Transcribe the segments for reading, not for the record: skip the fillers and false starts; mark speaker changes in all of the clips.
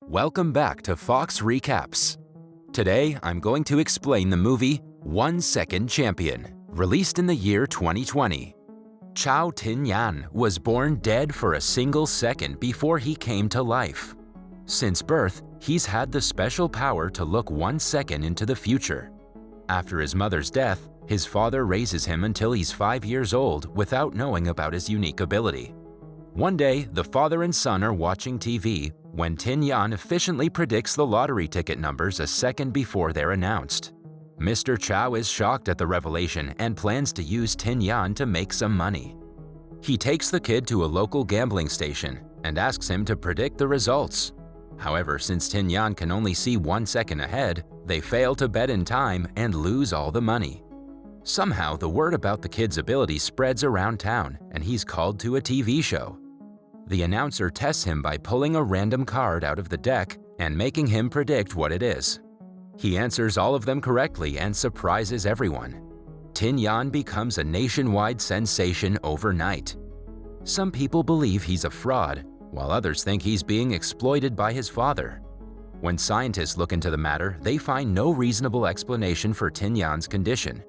Speaker 1: Welcome back to Fox Recaps. Today, I'm going to explain the movie 1 Second Champion, released in the year 2020. Chao Tin-yan was born dead for a single second before he came to life. Since birth, he's had the special power to look 1 second into the future. After his mother's death, his father raises him until he's 5 years old without knowing about his unique ability. One day, the father and son are watching TV when Tin-yan efficiently predicts the lottery ticket numbers a second before they're announced. Mr. Chao is shocked at the revelation and plans to use Tin-yan to make some money. He takes the kid to a local gambling station and asks him to predict the results. However, since Tin-yan can only see 1 second ahead, they fail to bet in time and lose all the money. Somehow, the word about the kid's ability spreads around town and he's called to a TV show. The announcer tests him by pulling a random card out of the deck and making him predict what it is. He answers all of them correctly and surprises everyone. Tin-yan becomes a nationwide sensation overnight. Some people believe he's a fraud, while others think he's being exploited by his father. When scientists look into the matter, they find no reasonable explanation for Tin-yan's condition.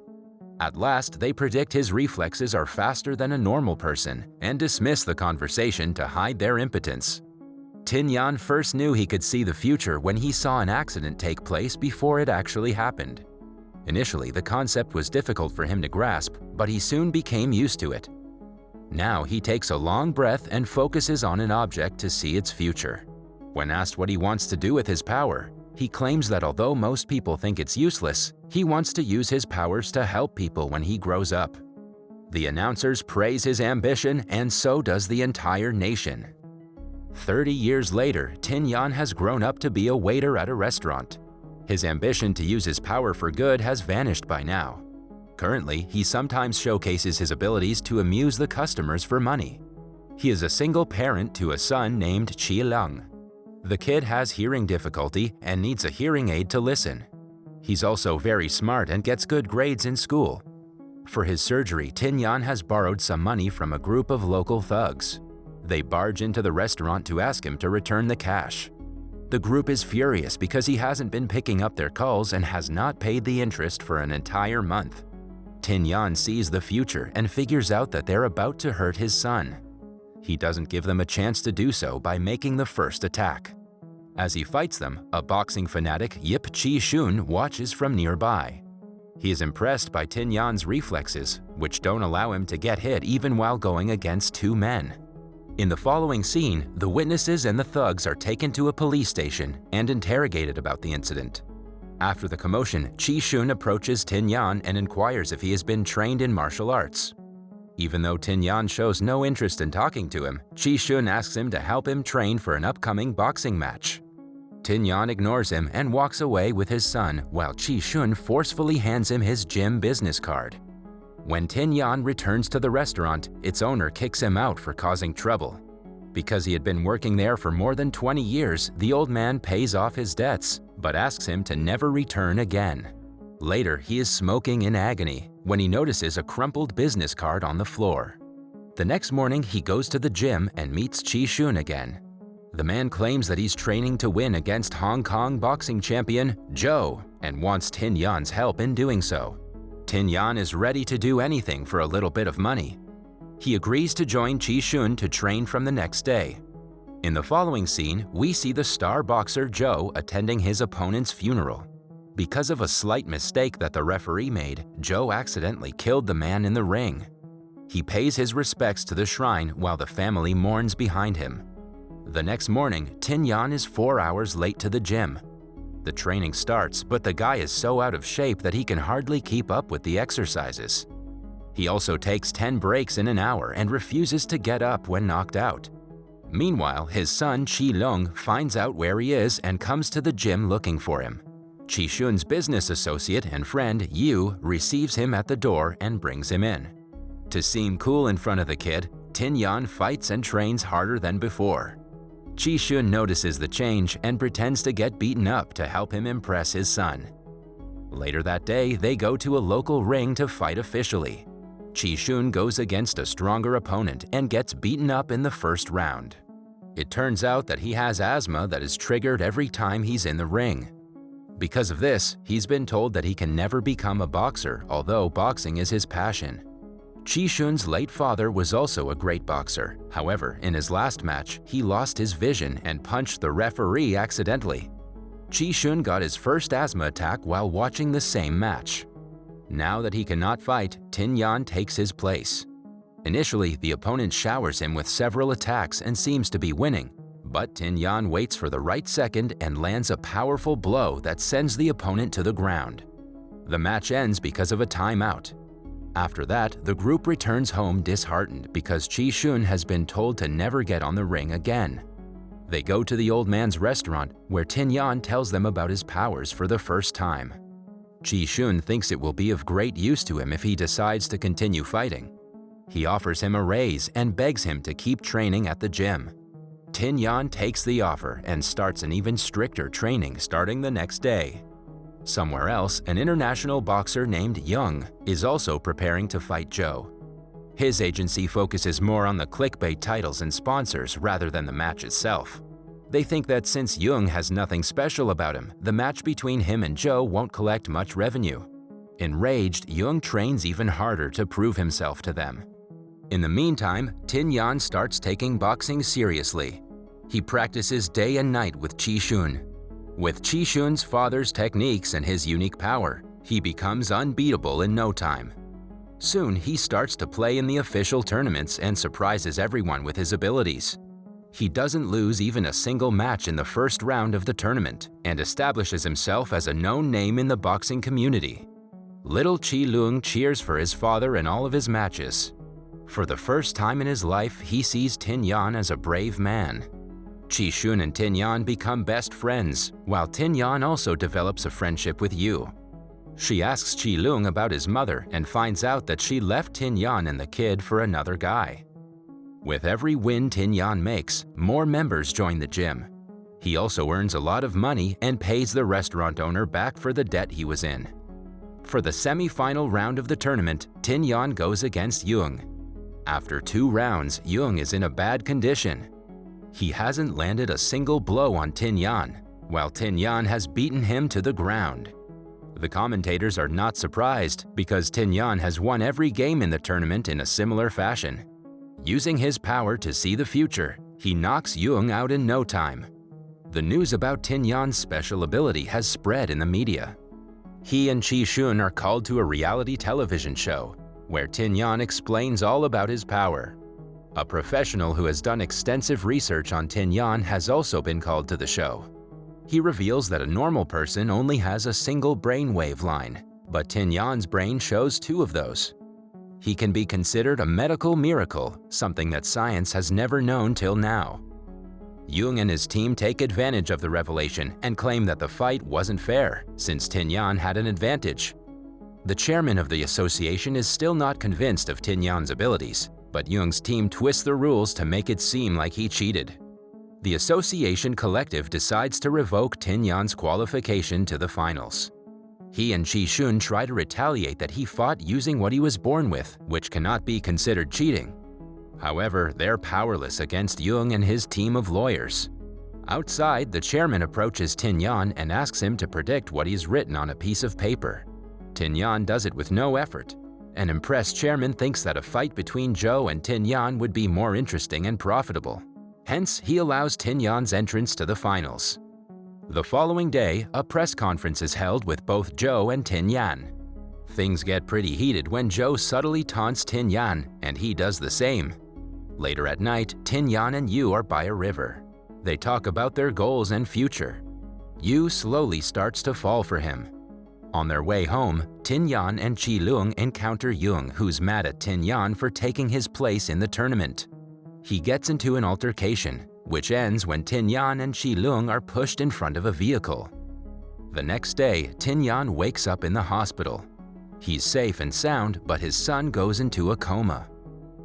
Speaker 1: At last, they predict his reflexes are faster than a normal person and dismiss the conversation to hide their impotence. Tin-yan first knew he could see the future when he saw an accident take place before it actually happened. Initially, the concept was difficult for him to grasp, but he soon became used to it. Now he takes a long breath and focuses on an object to see its future. When asked what he wants to do with his power, he claims that although most people think it's useless, he wants to use his powers to help people when he grows up. The announcers praise his ambition, and so does the entire nation. 30 years later, Tin-yan has grown up to be a waiter at a restaurant. His ambition to use his power for good has vanished by now. Currently, he sometimes showcases his abilities to amuse the customers for money. He is a single parent to a son named Chi-lung. The kid has hearing difficulty and needs a hearing aid to listen. He's also very smart and gets good grades in school. For his surgery, Tin-yan has borrowed some money from a group of local thugs. They barge into the restaurant to ask him to return the cash. The group is furious because he hasn't been picking up their calls and has not paid the interest for an entire month. Tin-yan sees the future and figures out that they're about to hurt his son. He doesn't give them a chance to do so by making the first attack. As he fights them, a boxing fanatic, Yip Chi-shun, watches from nearby. He is impressed by Tin-yan's reflexes, which don't allow him to get hit even while going against two men. In the following scene, the witnesses and the thugs are taken to a police station and interrogated about the incident. After the commotion, Chi-shun approaches Tin-yan and inquires if he has been trained in martial arts. Even though Tin-yan shows no interest in talking to him, Chi-shun asks him to help him train for an upcoming boxing match. Tin-yan ignores him and walks away with his son, while Chi-shun forcefully hands him his gym business card. When Tin-yan returns to the restaurant, its owner kicks him out for causing trouble. Because he had been working there for more than 20 years, the old man pays off his debts, but asks him to never return again. Later, he is smoking in agony when he notices a crumpled business card on the floor. The next morning, he goes to the gym and meets Chi-shun again. The man claims that he's training to win against Hong Kong boxing champion Joe and wants Tin-yan's help in doing so. Tin-yan is ready to do anything for a little bit of money. He agrees to join Chi-shun to train from the next day. In the following scene, we see the star boxer Joe attending his opponent's funeral. Because of a slight mistake that the referee made, Joe accidentally killed the man in the ring. He pays his respects to the shrine while the family mourns behind him. The next morning, Tin-yan is 4 hours late to the gym. The training starts, but the guy is so out of shape that he can hardly keep up with the exercises. He also takes 10 breaks in an hour and refuses to get up when knocked out. Meanwhile, his son Chi-lung finds out where he is and comes to the gym looking for him. Chi-shun's business associate and friend Yu receives him at the door and brings him in. To seem cool in front of the kid, Tin-yan fights and trains harder than before. Chi-shun notices the change and pretends to get beaten up to help him impress his son. Later that day, they go to a local ring to fight officially. Chi-shun goes against a stronger opponent and gets beaten up in the first round. It turns out that he has asthma that is triggered every time he's in the ring. Because of this, he's been told that he can never become a boxer, although boxing is his passion. Chi-shun's late father was also a great boxer. However, in his last match, he lost his vision and punched the referee accidentally. Chi-shun got his first asthma attack while watching the same match. Now that he cannot fight, Tin Yan takes his place. Initially, the opponent showers him with several attacks and seems to be winning, but Tin Yan waits for the right second and lands a powerful blow that sends the opponent to the ground. The match ends because of a timeout. After that, the group returns home disheartened because Chi-shun has been told to never get on the ring again. They go to the old man's restaurant, where Tin Yan tells them about his powers for the first time. Chi-shun thinks it will be of great use to him if he decides to continue fighting. He offers him a raise and begs him to keep training at the gym. Tin Yan takes the offer and starts an even stricter training starting the next day. Somewhere else, an international boxer named Young is also preparing to fight Joe. His agency focuses more on the clickbait titles and sponsors rather than the match itself. They think that since Young has nothing special about him, the match between him and Joe won't collect much revenue. Enraged, Young trains even harder to prove himself to them. In the meantime, Tin Yan starts taking boxing seriously. He practices day and night with Chi-shun. With Chi-shun's father's techniques and his unique power, he becomes unbeatable in no time. Soon, he starts to play in the official tournaments and surprises everyone with his abilities. He doesn't lose even a single match in the first round of the tournament and establishes himself as a known name in the boxing community. Little Chi-lung cheers for his father in all of his matches. For the first time in his life, he sees Tin Yan as a brave man. Chi-shun and Tin Yan become best friends, while Tin Yan also develops a friendship with Yu. She asks Chi-lung about his mother and finds out that she left Tin Yan and the kid for another guy. With every win Tin Yan makes, more members join the gym. He also earns a lot of money and pays the restaurant owner back for the debt he was in. For the semi-final round of the tournament, Tin Yan goes against Young. After 2 rounds, Young is in a bad condition. He hasn't landed a single blow on Tin Yan, while Tin Yan has beaten him to the ground. The commentators are not surprised because Tin Yan has won every game in the tournament in a similar fashion. Using his power to see the future, he knocks Young out in no time. The news about Tin Yan's special ability has spread in the media. He and Chi-shun are called to a reality television show, where Tin Yan explains all about his power. A professional who has done extensive research on Tin Yan has also been called to the show. He reveals that a normal person only has a single brainwave line, but Tin Yan's brain shows 2 of those. He can be considered a medical miracle, something that science has never known till now. Young and his team take advantage of the revelation and claim that the fight wasn't fair, since Tin Yan had an advantage. The chairman of the association is still not convinced of Tin Yan's abilities, but Young's team twists the rules to make it seem like he cheated. The association collective decides to revoke Tin Yan's qualification to the finals. He and Chi-shun try to retaliate that he fought using what he was born with, which cannot be considered cheating. However, they're powerless against Young and his team of lawyers. Outside, the chairman approaches Tin Yan and asks him to predict what he's written on a piece of paper. Tin Yan does it with no effort. An impressed chairman thinks that a fight between Joe and Tin Yan would be more interesting and profitable. Hence, he allows Tin Yan's entrance to the finals. The following day, a press conference is held with both Joe and Tin Yan. Things get pretty heated when Joe subtly taunts Tin Yan, and he does the same. Later at night, Tin Yan and Yu are by a river. They talk about their goals and future. Yu slowly starts to fall for him. On their way home, Tin Yan and Chi-lung encounter Young, who's mad at Tin Yan for taking his place in the tournament. He gets into an altercation, which ends when Tin Yan and Chi-lung are pushed in front of a vehicle. The next day, Tin Yan wakes up in the hospital. He's safe and sound, but his son goes into a coma.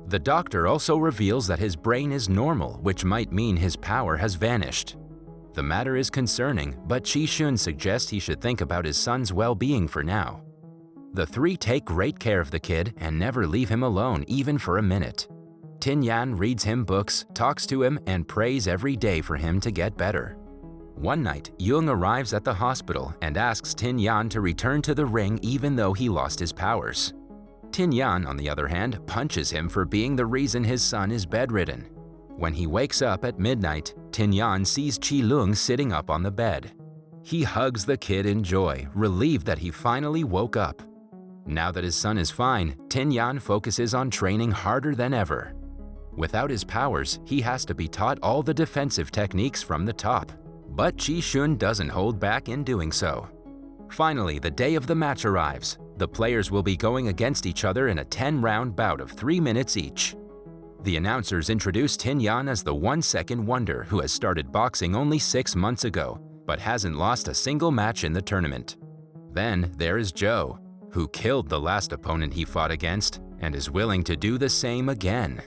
Speaker 1: The doctor also reveals that his brain is normal, which might mean his power has vanished. The matter is concerning, but Chi-shun suggests he should think about his son's well-being for now. The 3 take great care of the kid and never leave him alone even for a minute. Tin Yan reads him books, talks to him, and prays every day for him to get better. One night, Jung arrives at the hospital and asks Tin Yan to return to the ring even though he lost his powers. Tin Yan, on the other hand, punches him for being the reason his son is bedridden. When he wakes up at midnight, Tin Yan sees Qi Lung sitting up on the bed. He hugs the kid in joy, relieved that he finally woke up. Now that his son is fine, Tin Yan focuses on training harder than ever. Without his powers, he has to be taught all the defensive techniques from the top. But Qi Shun doesn't hold back in doing so. Finally, the day of the match arrives. The players will be going against each other in a 10-round bout of 3 minutes each. The announcers introduce Tin Yan as the 1-second wonder who has started boxing only 6 months ago, but hasn't lost a single match in the tournament. Then there is Joe, who killed the last opponent he fought against and is willing to do the same again.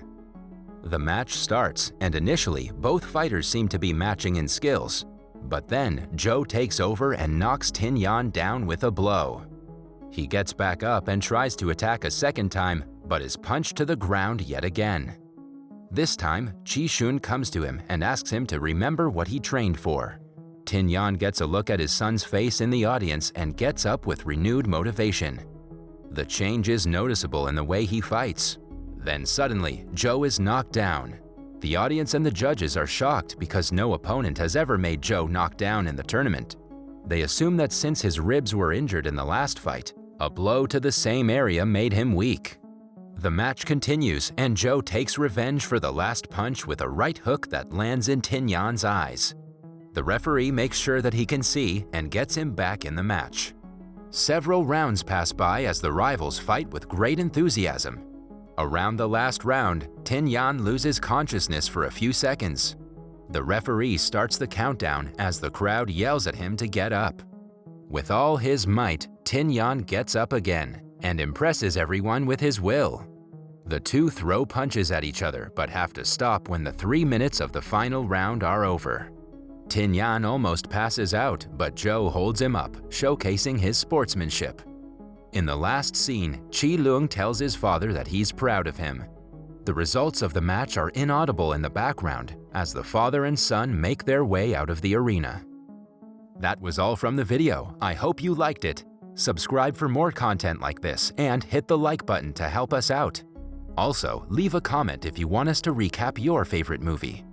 Speaker 1: The match starts, and initially, both fighters seem to be matching in skills. But then, Joe takes over and knocks Tin Yan down with a blow. He gets back up and tries to attack a second time, but is punched to the ground yet again. This time, Qi Shun comes to him and asks him to remember what he trained for. Tin Yan gets a look at his son's face in the audience and gets up with renewed motivation. The change is noticeable in the way he fights. Then suddenly, Joe is knocked down. The audience and the judges are shocked because no opponent has ever made Joe knock down in the tournament. They assume that since his ribs were injured in the last fight, a blow to the same area made him weak. The match continues, and Joe takes revenge for the last punch with a right hook that lands in Tin Yan's eyes. The referee makes sure that he can see and gets him back in the match. Several rounds pass by as the rivals fight with great enthusiasm. Around the last round, Tin Yan loses consciousness for a few seconds. The referee starts the countdown as the crowd yells at him to get up. With all his might, Tin Yan gets up again and impresses everyone with his will. The two throw punches at each other but have to stop when the 3 minutes of the final round are over. Tin Yan almost passes out, but Joe holds him up, showcasing his sportsmanship. In the last scene, Qi Lung tells his father that he's proud of him. The results of the match are inaudible in the background as the father and son make their way out of the arena. That was all from the video. I hope you liked it. Subscribe for more content like this and hit the like button to help us out. Also, leave a comment if you want us to recap your favorite movie.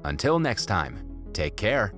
Speaker 1: Until next time, take care.